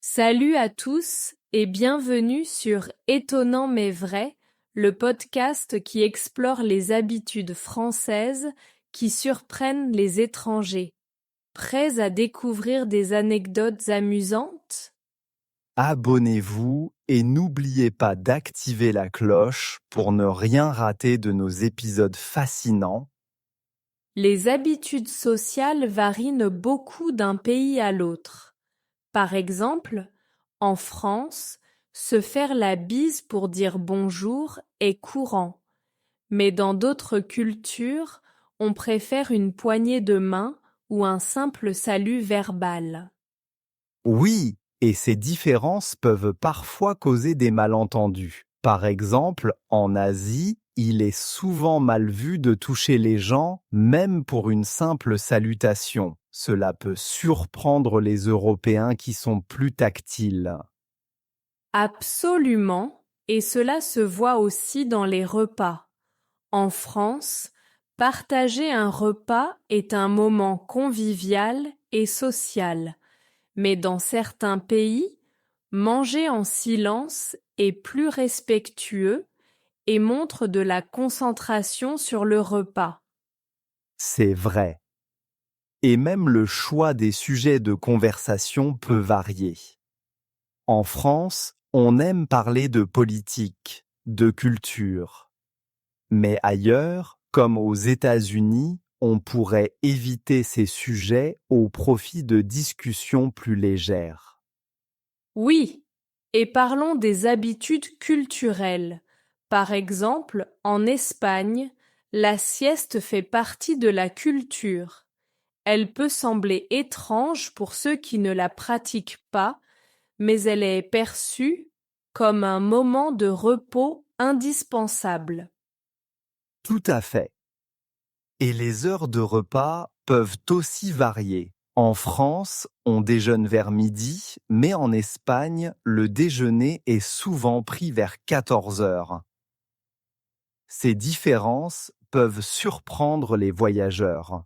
Salut à tous et bienvenue sur Étonnant mais vrai, le podcast qui explore les habitudes françaises qui surprennent les étrangers. Prêts à découvrir des anecdotes amusantes? Abonnez-vous et n'oubliez pas d'activer la cloche pour ne rien rater de nos épisodes fascinants. Les habitudes sociales varient beaucoup d'un pays à l'autre. Par exemple, en France, se faire la bise pour dire bonjour est courant. Mais dans d'autres cultures, on préfère une poignée de main ou un simple salut verbal. Oui, et ces différences peuvent parfois causer des malentendus. Par exemple, en Asie, il est souvent mal vu de toucher les gens, même pour une simple salutation. Cela peut surprendre les Européens qui sont plus tactiles. Absolument, et cela se voit aussi dans les repas. En France, partager un repas est un moment convivial et social, mais dans certains pays, manger en silence est plus respectueux et montre de la concentration sur le repas. C'est vrai. Et même le choix des sujets de conversation peut varier. En France, on aime parler de politique, de culture. Mais ailleurs, comme aux États-Unis, on pourrait éviter ces sujets au profit de discussions plus légères. Oui, et parlons des habitudes culturelles. Par exemple, en Espagne, la sieste fait partie de la culture. Elle peut sembler étrange pour ceux qui ne la pratiquent pas, mais elle est perçue comme un moment de repos indispensable. Tout à fait. Et les heures de repas peuvent aussi varier. En France, on déjeune vers midi, mais en Espagne, le déjeuner est souvent pris vers 14 heures. Ces différences peuvent surprendre les voyageurs.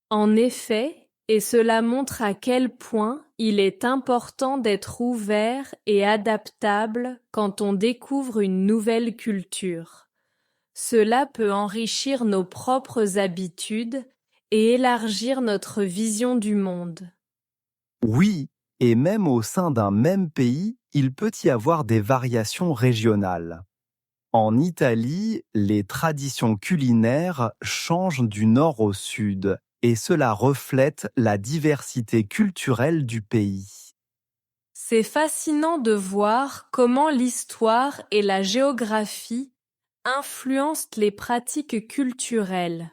En effet, et cela montre à quel point il est important d'être ouvert et adaptable quand on découvre une nouvelle culture. Cela peut enrichir nos propres habitudes et élargir notre vision du monde. Oui, et même au sein d'un même pays, il peut y avoir des variations régionales. En Italie, les traditions culinaires changent du nord au sud, et cela reflète la diversité culturelle du pays. C'est fascinant de voir comment l'histoire et la géographie influencent les pratiques culturelles.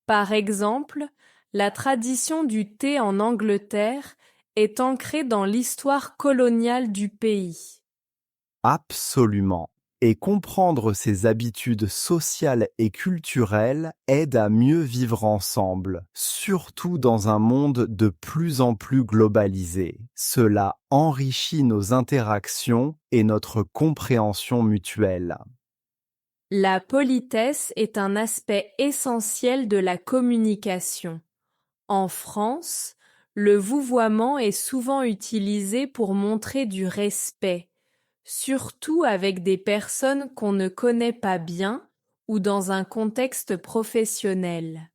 Par exemple, la tradition du thé en Angleterre est ancrée dans l'histoire coloniale du pays. Absolument. Et comprendre ses habitudes sociales et culturelles aide à mieux vivre ensemble, surtout dans un monde de plus en plus globalisé. Cela enrichit nos interactions et notre compréhension mutuelle. La politesse est un aspect essentiel de la communication. En France, le vouvoiement est souvent utilisé pour montrer du respect, surtout avec des personnes qu'on ne connaît pas bien ou dans un contexte professionnel.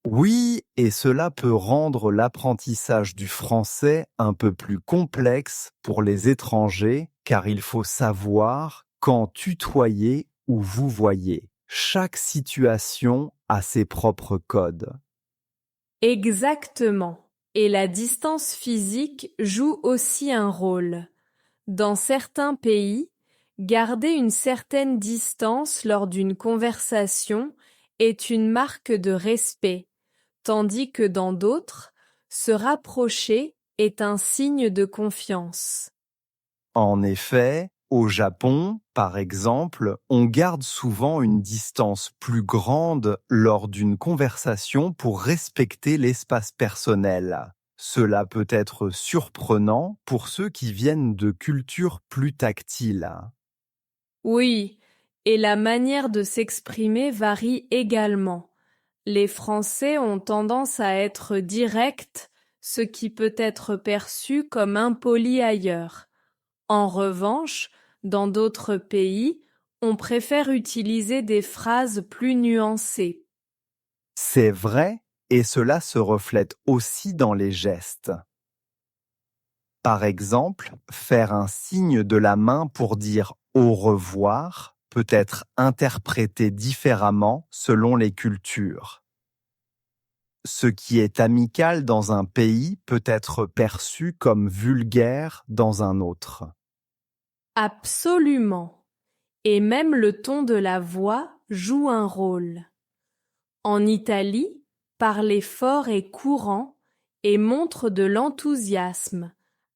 Oui, et cela peut rendre l'apprentissage du français un peu plus complexe pour les étrangers, car il faut savoir quand tutoyer ou vouvoyer. Chaque situation a ses propres codes. Exactement. Et la distance physique joue aussi un rôle. Dans certains pays, garder une certaine distance lors d'une conversation est une marque de respect, tandis que dans d'autres, se rapprocher est un signe de confiance. En effet, au Japon, par exemple, on garde souvent une distance plus grande lors d'une conversation pour respecter l'espace personnel. Cela peut être surprenant pour ceux qui viennent de cultures plus tactiles. Oui, et la manière de s'exprimer varie également. Les Français ont tendance à être directs, ce qui peut être perçu comme impoli ailleurs. En revanche, dans d'autres pays, on préfère utiliser des phrases plus nuancées. C'est vrai, et cela se reflète aussi dans les gestes. Par exemple, faire un signe de la main pour dire au revoir peut être interprété différemment selon les cultures. Ce qui est amical dans un pays peut être perçu comme vulgaire dans un autre. Absolument. Et même le ton de la voix joue un rôle. En Italie, parler fort est courant et montre de l'enthousiasme,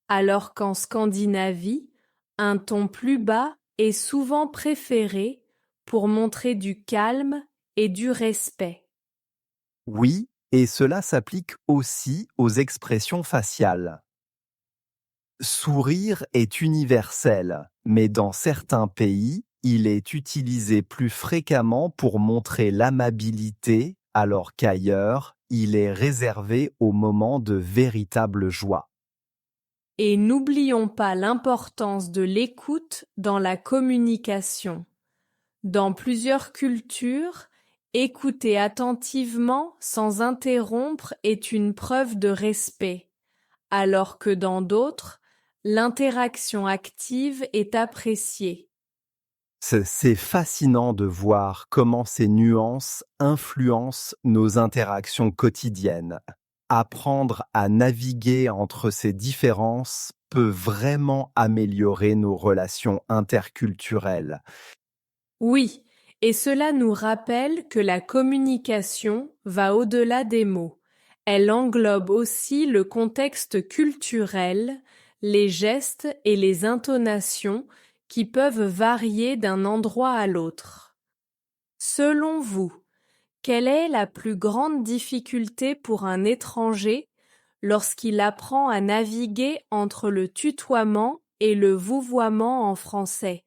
alors qu'en Scandinavie, un ton plus bas est souvent préféré pour montrer du calme et du respect. Oui, et cela s'applique aussi aux expressions faciales. Sourire est universel, mais dans certains pays, il est utilisé plus fréquemment pour montrer l'amabilité, alors qu'ailleurs, il est réservé au moment de véritable joie. Et n'oublions pas l'importance de l'écoute dans la communication. Dans plusieurs cultures, écouter attentivement sans interrompre est une preuve de respect, alors que dans d'autres, l'interaction active est appréciée. C'est fascinant de voir comment ces nuances influencent nos interactions quotidiennes. Apprendre à naviguer entre ces différences peut vraiment améliorer nos relations interculturelles. Oui, et cela nous rappelle que la communication va au-delà des mots. Elle englobe aussi le contexte culturel, les gestes et les intonations qui peuvent varier d'un endroit à l'autre. Selon vous, quelle est la plus grande difficulté pour un étranger lorsqu'il apprend à naviguer entre le tutoiement et le vouvoiement en français?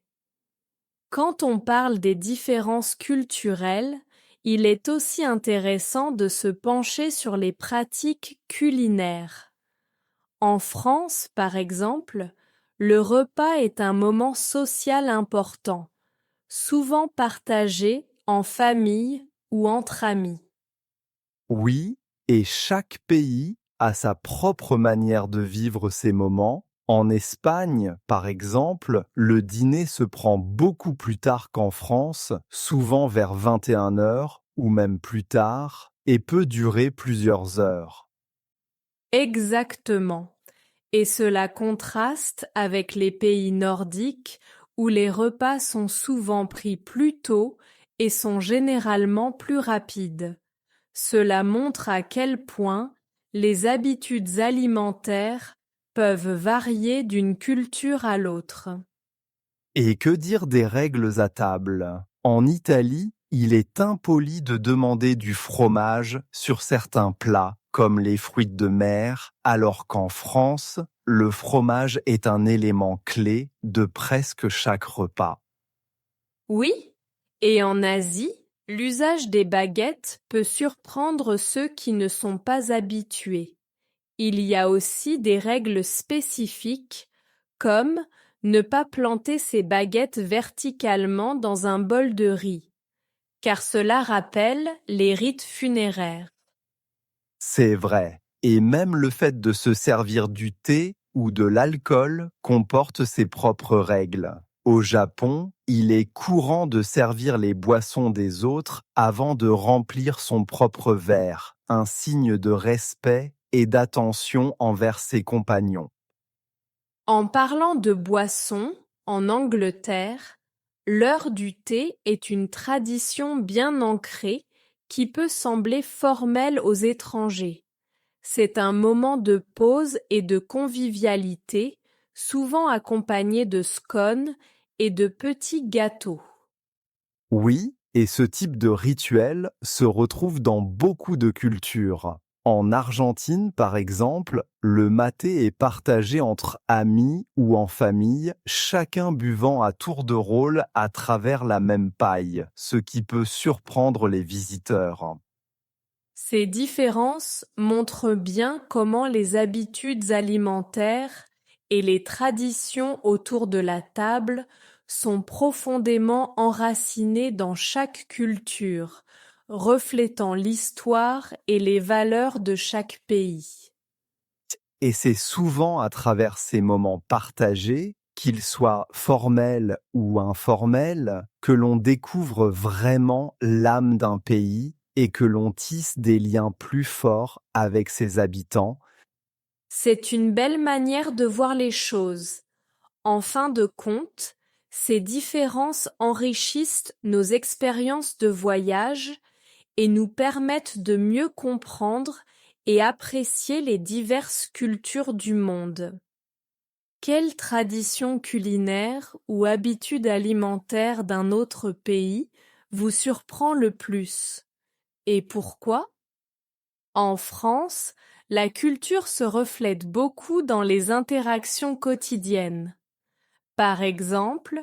Quand on parle des différences culturelles, il est aussi intéressant de se pencher sur les pratiques culinaires. En France, par exemple, le repas est un moment social important, souvent partagé en famille ou entre amis. Oui, et chaque pays a sa propre manière de vivre ces moments. En Espagne, par exemple, le dîner se prend beaucoup plus tard qu'en France, souvent vers 21 heures ou même plus tard, et peut durer plusieurs heures. Exactement. Et cela contraste avec les pays nordiques où les repas sont souvent pris plus tôt et sont généralement plus rapides. Cela montre à quel point les habitudes alimentaires peuvent varier d'une culture à l'autre. Et que dire des règles à table? En Italie, il est impoli de demander du fromage sur certains plats, comme les fruits de mer, alors qu'en France, le fromage est un élément clé de presque chaque repas. Oui, et en Asie, l'usage des baguettes peut surprendre ceux qui ne sont pas habitués. Il y a aussi des règles spécifiques, comme ne pas planter ses baguettes verticalement dans un bol de riz, car cela rappelle les rites funéraires. C'est vrai, et même le fait de se servir du thé ou de l'alcool comporte ses propres règles. Au Japon, il est courant de servir les boissons des autres avant de remplir son propre verre, un signe de respect et d'attention envers ses compagnons. En parlant de boissons, en Angleterre, l'heure du thé est une tradition bien ancrée qui peut sembler formelle aux étrangers. C'est un moment de pause et de convivialité, souvent accompagné de scones et de petits gâteaux. Oui, et ce type de rituel se retrouve dans beaucoup de cultures. En Argentine, par exemple, le maté est partagé entre amis ou en famille, chacun buvant à tour de rôle à travers la même paille, ce qui peut surprendre les visiteurs. Ces différences montrent bien comment les habitudes alimentaires et les traditions autour de la table sont profondément enracinées dans chaque culture, reflétant l'histoire et les valeurs de chaque pays. Et c'est souvent à travers ces moments partagés, qu'ils soient formels ou informels, que l'on découvre vraiment l'âme d'un pays et que l'on tisse des liens plus forts avec ses habitants. C'est une belle manière de voir les choses. En fin de compte, ces différences enrichissent nos expériences de voyage et nous permettent de mieux comprendre et apprécier les diverses cultures du monde. Quelle tradition culinaire ou habitude alimentaire d'un autre pays vous surprend le plus? Et pourquoi? En France, la culture se reflète beaucoup dans les interactions quotidiennes. Par exemple,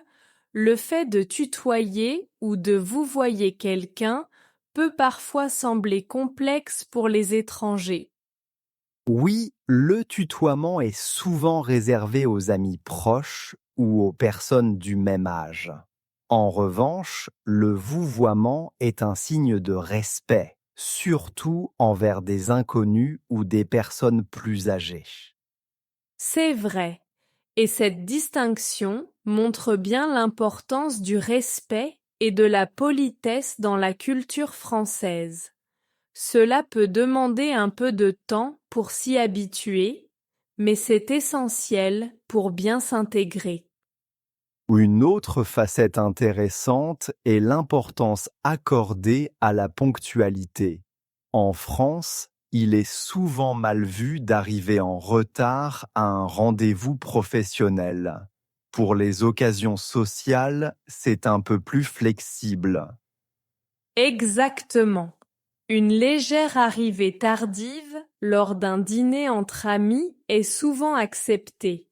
le fait de tutoyer ou de vouvoyer quelqu'un peut parfois sembler complexe pour les étrangers. Oui, le tutoiement est souvent réservé aux amis proches ou aux personnes du même âge. En revanche, le vouvoiement est un signe de respect, surtout envers des inconnus ou des personnes plus âgées. C'est vrai, et cette distinction montre bien l'importance du respect et de la politesse dans la culture française. Cela peut demander un peu de temps pour s'y habituer, mais c'est essentiel pour bien s'intégrer. Une autre facette intéressante est l'importance accordée à la ponctualité. En France, il est souvent mal vu d'arriver en retard à un rendez-vous professionnel. Pour les occasions sociales, c'est un peu plus flexible. Exactement. Une légère arrivée tardive lors d'un dîner entre amis est souvent acceptée,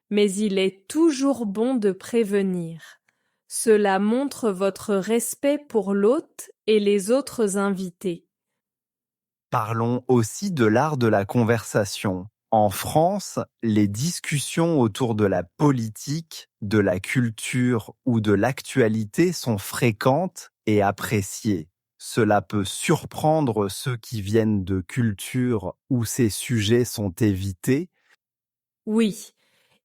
mais il est toujours bon de prévenir. Cela montre votre respect pour l'hôte et les autres invités. Parlons aussi de l'art de la conversation. En France, les discussions autour de la politique, de la culture ou de l'actualité sont fréquentes et appréciées. Cela peut surprendre ceux qui viennent de cultures où ces sujets sont évités. Oui,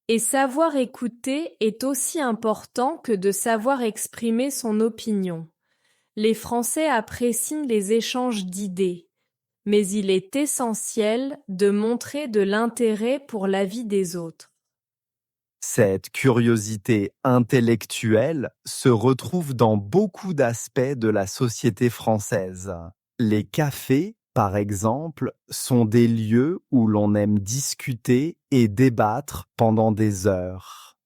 et savoir écouter est aussi important que de savoir exprimer son opinion. Les Français apprécient les échanges d'idées, mais il est essentiel de montrer de l'intérêt pour la vie des autres. Cette curiosité intellectuelle se retrouve dans beaucoup d'aspects de la société française. Les cafés, par exemple, sont des lieux où l'on aime discuter et débattre pendant des heures.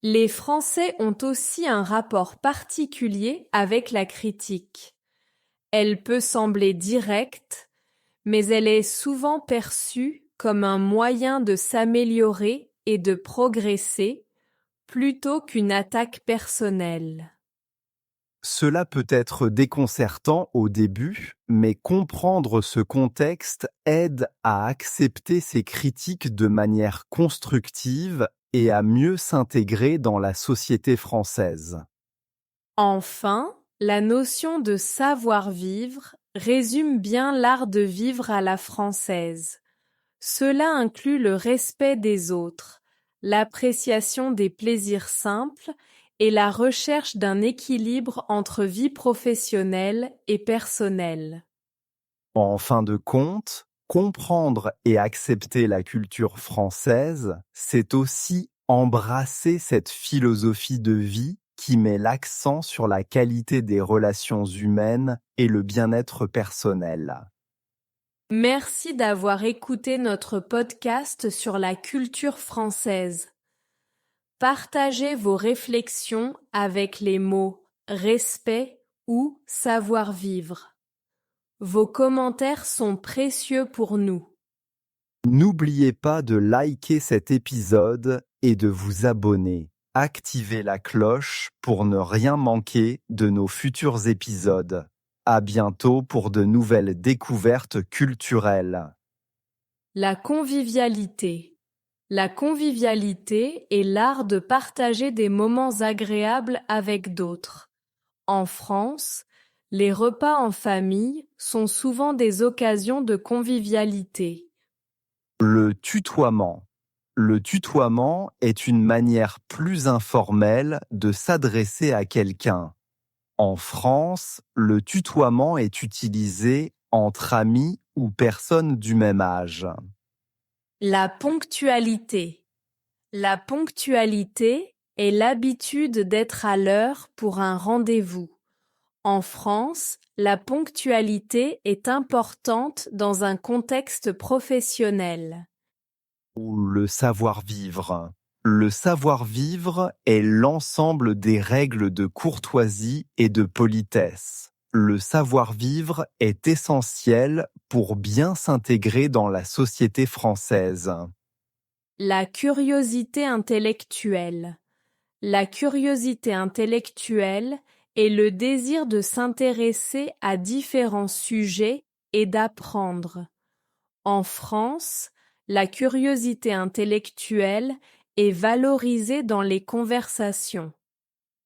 Les Français ont aussi un rapport particulier avec la critique. Elle peut sembler directe, mais elle est souvent perçue comme un moyen de s'améliorer et de progresser, plutôt qu'une attaque personnelle. Cela peut être déconcertant au début, mais comprendre ce contexte aide à accepter ces critiques de manière constructive et à mieux s'intégrer dans la société française. Enfin, la notion de savoir-vivre résume bien l'art de vivre à la française. Cela inclut le respect des autres, l'appréciation des plaisirs simples et la recherche d'un équilibre entre vie professionnelle et personnelle. En fin de compte, comprendre et accepter la culture française, c'est aussi embrasser cette philosophie de vie qui met l'accent sur la qualité des relations humaines et le bien-être personnel. Merci d'avoir écouté notre podcast sur la culture française. Partagez vos réflexions avec les mots respect ou savoir-vivre. Vos commentaires sont précieux pour nous. N'oubliez pas de liker cet épisode et de vous abonner. Activez la cloche pour ne rien manquer de nos futurs épisodes. À bientôt pour de nouvelles découvertes culturelles. La convivialité. La convivialité est l'art de partager des moments agréables avec d'autres. En France, les repas en famille sont souvent des occasions de convivialité. Le tutoiement. Le tutoiement est une manière plus informelle de s'adresser à quelqu'un. En France, le tutoiement est utilisé entre amis ou personnes du même âge. La ponctualité. La ponctualité est l'habitude d'être à l'heure pour un rendez-vous. En France, la ponctualité est importante dans un contexte professionnel. Ou le savoir-vivre. Le savoir-vivre est l'ensemble des règles de courtoisie et de politesse. Le savoir-vivre est essentiel pour bien s'intégrer dans la société française. La curiosité intellectuelle. La curiosité intellectuelle est le désir de s'intéresser à différents sujets et d'apprendre. En France, la curiosité intellectuelle est valorisée dans les conversations.